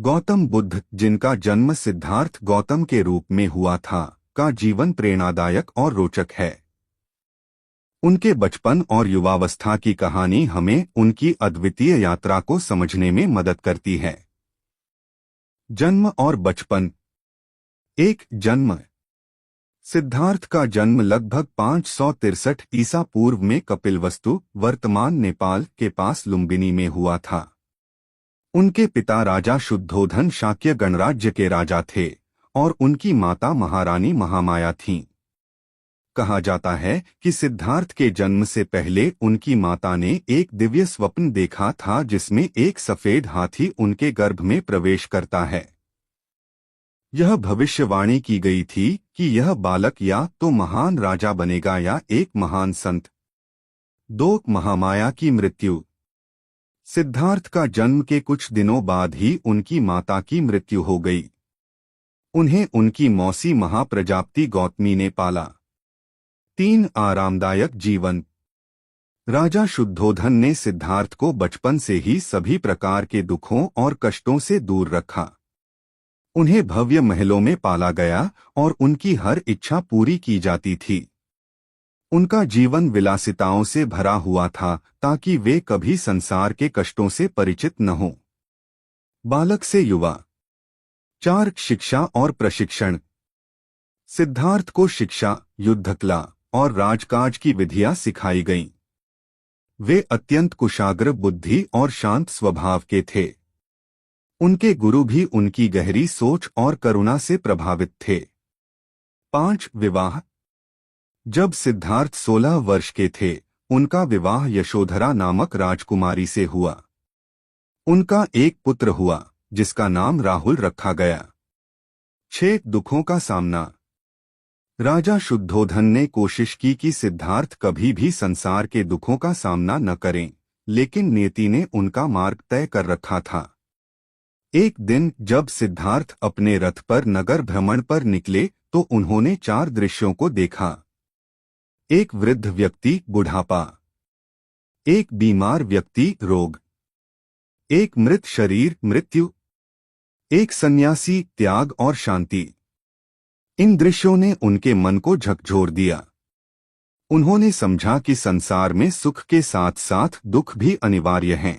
गौतम बुद्ध, जिनका जन्म सिद्धार्थ गौतम के रूप में हुआ था, का जीवन प्रेरणादायक और रोचक है। उनके बचपन और युवावस्था की कहानी हमें उनकी अद्वितीय यात्रा को समझने में मदद करती है। जन्म और बचपन। एक जन्म। सिद्धार्थ का जन्म लगभग 563 ईसा पूर्व में कपिलवस्तु, वर्तमान नेपाल के पास लुम्बिनी में हुआ था। उनके पिता राजा शुद्धोधन शाक्य गणराज्य के राजा थे और उनकी माता महारानी महामाया थीं। कहा जाता है कि सिद्धार्थ के जन्म से पहले उनकी माता ने एक दिव्य स्वप्न देखा था जिसमें एक सफेद हाथी उनके गर्भ में प्रवेश करता है। यह भविष्यवाणी की गई थी कि यह बालक या तो महान राजा बनेगा या एक महान संत। 2 महामाया की मृत्यु। सिद्धार्थ का जन्म के कुछ दिनों बाद ही उनकी माता की मृत्यु हो गई। उन्हें उनकी मौसी महाप्रजापति गौतमी ने पाला। 3 आरामदायक जीवन। राजा शुद्धोधन ने सिद्धार्थ को बचपन से ही सभी प्रकार के दुखों और कष्टों से दूर रखा। उन्हें भव्य महलों में पाला गया और उनकी हर इच्छा पूरी की जाती थी। उनका जीवन विलासिताओं से भरा हुआ था ताकि वे कभी संसार के कष्टों से परिचित न हों। बालक से युवा। 4 शिक्षा और प्रशिक्षण। सिद्धार्थ को शिक्षा, युद्धकला और राजकाज की विधियां सिखाई गईं। वे अत्यंत कुशाग्र बुद्धि और शांत स्वभाव के थे। उनके गुरु भी उनकी गहरी सोच और करुणा से प्रभावित थे। 5 विवाह। जब सिद्धार्थ 16 वर्ष के थे, उनका विवाह यशोधरा नामक राजकुमारी से हुआ। उनका एक पुत्र हुआ जिसका नाम राहुल रखा गया। 6 दुखों का सामना। राजा शुद्धोधन ने कोशिश की कि सिद्धार्थ कभी भी संसार के दुखों का सामना न करें, लेकिन नियति ने उनका मार्ग तय कर रखा था। एक दिन जब सिद्धार्थ अपने रथ पर नगर भ्रमण पर निकले तो उन्होंने 4 दृश्यों को देखा। एक वृद्ध व्यक्ति, बुढ़ापा। एक बीमार व्यक्ति, रोग। एक मृत शरीर, मृत्यु। एक सन्यासी, त्याग और शांति। इन दृश्यों ने उनके मन को झकझोर दिया। उन्होंने समझा कि संसार में सुख के साथ साथ दुख भी अनिवार्य हैं।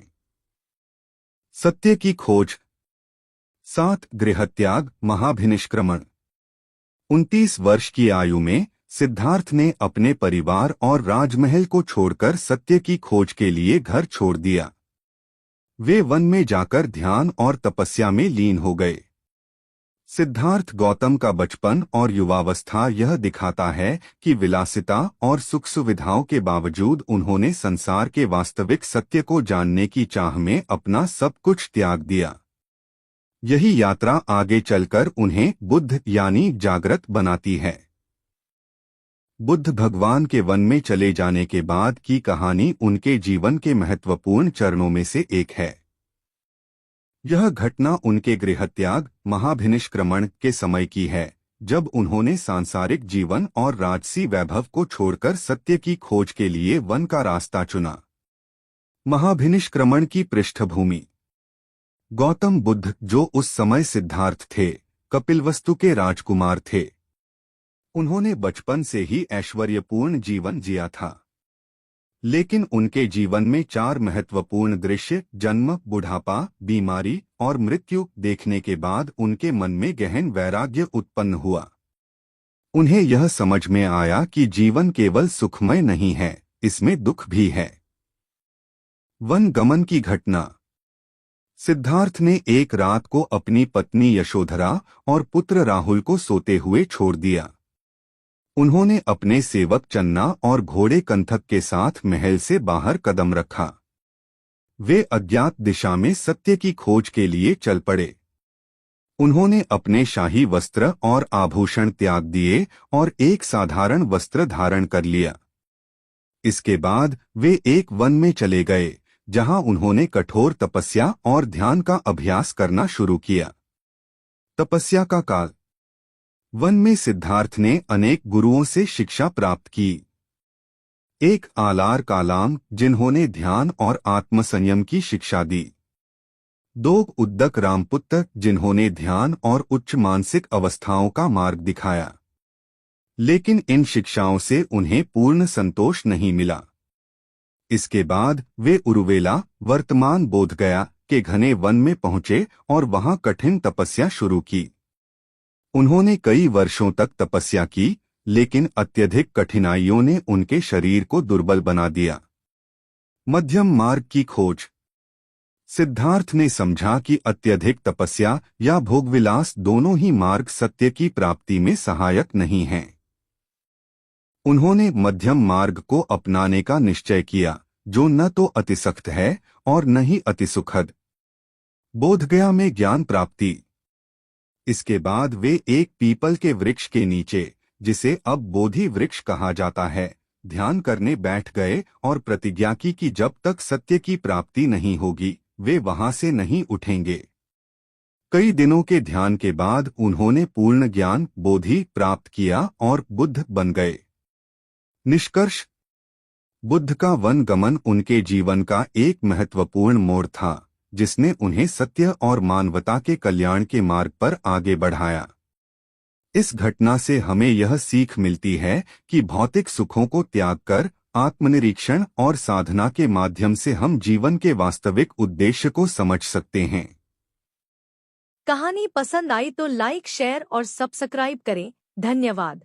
सत्य की खोज। 7 गृहत्याग, महाभिनिष्क्रमण। 29 वर्ष की आयु में सिद्धार्थ ने अपने परिवार और राजमहल को छोड़कर सत्य की खोज के लिए घर छोड़ दिया। वे वन में जाकर ध्यान और तपस्या में लीन हो गए। सिद्धार्थ गौतम का बचपन और युवावस्था यह दिखाता है कि विलासिता और सुख सुविधाओं के बावजूद उन्होंने संसार के वास्तविक सत्य को जानने की चाह में अपना सब कुछ त्याग दिया। यही यात्रा आगे चलकर उन्हें बुद्ध यानी जागृत बनाती है। बुद्ध भगवान के वन में चले जाने के बाद की कहानी उनके जीवन के महत्वपूर्ण चरणों में से एक है। यह घटना उनके गृहत्याग, महाभिनिष्क्रमण के समय की है, जब उन्होंने सांसारिक जीवन और राजसी वैभव को छोड़कर सत्य की खोज के लिए वन का रास्ता चुना। महाभिनिष्क्रमण की पृष्ठभूमि। गौतम बुद्ध, जो उस समय सिद्धार्थ थे, कपिलवस्तु के राजकुमार थे। उन्होंने बचपन से ही ऐश्वर्यपूर्ण जीवन जिया था, लेकिन उनके जीवन में 4 महत्वपूर्ण दृश्य, जन्म, बुढ़ापा, बीमारी और मृत्यु देखने के बाद उनके मन में गहन वैराग्य उत्पन्न हुआ। उन्हें यह समझ में आया कि जीवन केवल सुखमय नहीं है, इसमें दुख भी है। वन गमन की घटना। सिद्धार्थ ने एक रात को अपनी पत्नी यशोधरा और पुत्र राहुल को सोते हुए छोड़ दिया। उन्होंने अपने सेवक चन्ना और घोड़े कंथक के साथ महल से बाहर कदम रखा। वे अज्ञात दिशा में सत्य की खोज के लिए चल पड़े। उन्होंने अपने शाही वस्त्र और आभूषण त्याग दिए और एक साधारण वस्त्र धारण कर लिया। इसके बाद वे एक वन में चले गए, जहां उन्होंने कठोर तपस्या और ध्यान का अभ्यास करना शुरू किया। तपस्या का काल। वन में सिद्धार्थ ने अनेक गुरुओं से शिक्षा प्राप्त की। एक आलार कालाम, जिन्होंने ध्यान और आत्मसंयम की शिक्षा दी। दो उद्दक रामपुत्र जिन्होंने ध्यान और उच्च मानसिक अवस्थाओं का मार्ग दिखाया, लेकिन इन शिक्षाओं से उन्हें पूर्ण संतोष नहीं मिला। इसके बाद वे उरुवेला, वर्तमान बोधगया के घने वन में पहुंचे और वहां कठिन तपस्या शुरू की। उन्होंने कई वर्षों तक तपस्या की, लेकिन अत्यधिक कठिनाइयों ने उनके शरीर को दुर्बल बना दिया। मध्यम मार्ग की खोज। सिद्धार्थ ने समझा कि अत्यधिक तपस्या या भोगविलास दोनों ही मार्ग सत्य की प्राप्ति में सहायक नहीं हैं। उन्होंने मध्यम मार्ग को अपनाने का निश्चय किया, जो न तो अतिसख्त है और न ही अतिसुखद। बोधगया में ज्ञान प्राप्ति। इसके बाद वे एक पीपल के वृक्ष के नीचे, जिसे अब बोधि वृक्ष कहा जाता है, ध्यान करने बैठ गए और प्रतिज्ञा की कि जब तक सत्य की प्राप्ति नहीं होगी वे वहां से नहीं उठेंगे। कई दिनों के ध्यान के बाद उन्होंने पूर्ण ज्ञान बोधि प्राप्त किया और बुद्ध बन गए। निष्कर्ष। बुद्ध का वन गमन उनके जीवन का एक महत्वपूर्ण मोड़ था, जिसने उन्हें सत्य और मानवता के कल्याण के मार्ग पर आगे बढ़ाया। इस घटना से हमें यह सीख मिलती है कि भौतिक सुखों को त्याग कर आत्मनिरीक्षण और साधना के माध्यम से हम जीवन के वास्तविक उद्देश्य को समझ सकते हैं। कहानी पसंद आई तो लाइक, शेयर और सब्सक्राइब करें। धन्यवाद।